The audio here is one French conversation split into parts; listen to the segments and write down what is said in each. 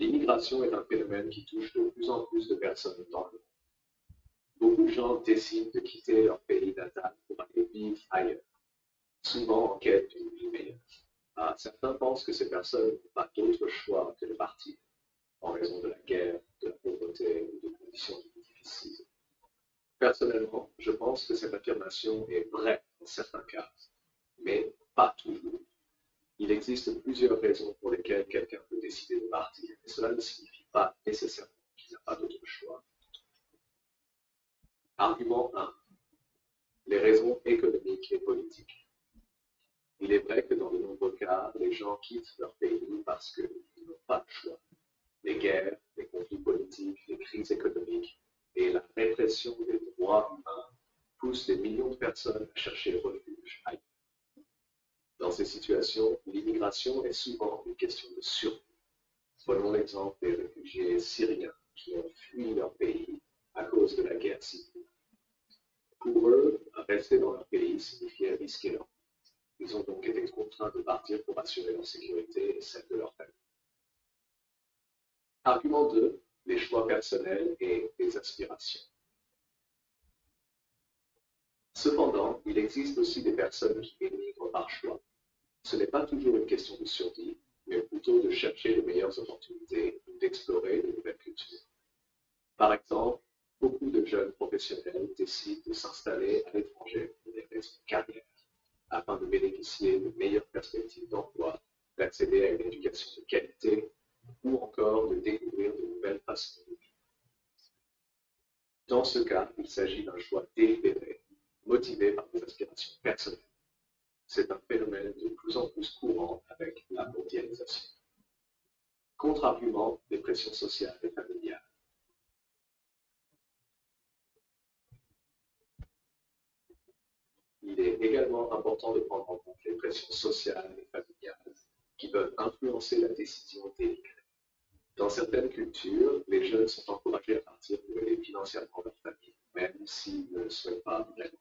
L'immigration est un phénomène qui touche de plus en plus de personnes dans le monde. Beaucoup de gens décident de quitter leur pays natal pour aller vivre ailleurs, souvent en quête d'une vie meilleure. Certains pensent que ces personnes n'ont pas d'autre choix que de partir, en raison de la guerre, de la pauvreté ou de conditions de vie difficiles. Personnellement, je pense que cette affirmation est vraie dans certains cas, mais pas toujours. Il existe plusieurs raisons pour lesquelles quelqu'un peut décider de partir, et cela ne signifie pas nécessairement qu'il n'a pas d'autre choix. Argument 1. Les raisons économiques et politiques. Il est vrai que dans de nombreux cas, les gens quittent leur pays parce qu'ils n'ont pas le choix. Les guerres, les conflits politiques, les crises économiques et la répression des droits humains poussent des millions de personnes à chercher refuge ailleurs. Dans ces situations, l'immigration est souvent une question de survie. Prenons l'exemple des réfugiés syriens qui ont fui leur pays à cause de la guerre civile. Pour eux, rester dans leur pays signifiait risquer leur vie. Ils ont donc été contraints de partir pour assurer leur sécurité et celle de leur famille. Argument 2, les choix personnels et les aspirations. Cependant, il existe aussi des personnes qui émigrent par choix. Ce n'est pas toujours une question de survie, mais plutôt de chercher de meilleures opportunités ou d'explorer de nouvelles cultures. Par exemple, beaucoup de jeunes professionnels décident de s'installer à l'étranger pour des raisons de carrière, afin de bénéficier de meilleures perspectives d'emploi, d'accéder à une éducation de qualité ou encore de découvrir de nouvelles façons de vivre. Dans ce cas, il s'agit d'un choix délibéré, motivé par des aspirations personnelles. C'est un phénomène de plus en plus courant avec la mondialisation. Contre-argument des pressions sociales et familiales. Il est également important de prendre en compte les pressions sociales et familiales qui peuvent influencer la décision d'émigrer. Dans certaines cultures, les jeunes sont encouragés à partir pour aider financièrement leur famille, même s'ils ne le souhaitent pas vraiment.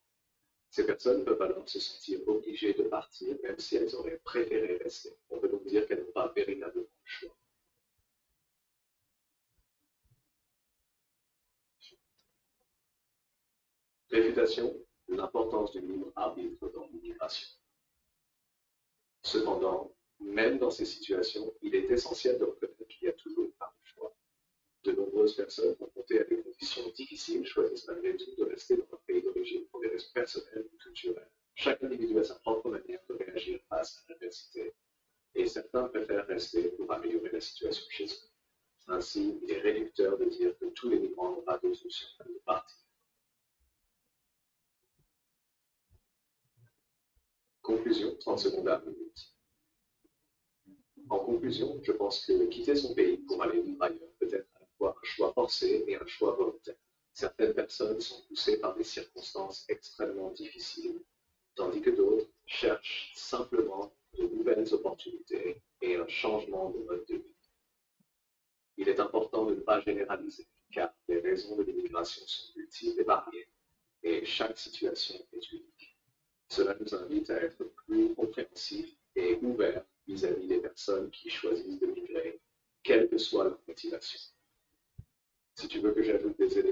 Ces personnes peuvent alors se sentir obligées de partir, même si elles auraient préféré rester. On peut donc dire qu'elles n'ont pas véritablement le choix. Réfutation, l'importance du libre arbitre dans l'immigration. Cependant, même dans ces situations, il est essentiel de reconnaître qu'il y a toujours une part de choix. De nombreuses personnes confrontées à des conditions difficiles choisissent malgré tout de rester dans leur pays d'origine pour des raisons personnelles ou culturelles. Chaque individu a sa propre manière de réagir face à l'adversité, et certains préfèrent rester pour améliorer la situation chez eux. Ainsi, il est réducteur de dire que tous les migrants n'ont pas d'autre solution que de partir. Conclusion, 30 secondes à 1 minute. En conclusion, je pense que quitter son pays pour aller vivre ailleurs peut être à la fois un choix forcé et un choix volontaire. Certaines personnes sont poussées par des circonstances extrêmement difficiles, tandis que d'autres cherchent simplement de nouvelles opportunités et un changement de mode de vie. Il est important de ne pas généraliser, car les raisons de l'immigration sont multiples et variées, et chaque situation est unique. Cela nous invite à être plus compréhensifs et ouverts vis-à-vis des personnes qui choisissent de migrer, quelle que soit leur motivation. Si tu veux que j'ajoute des éléments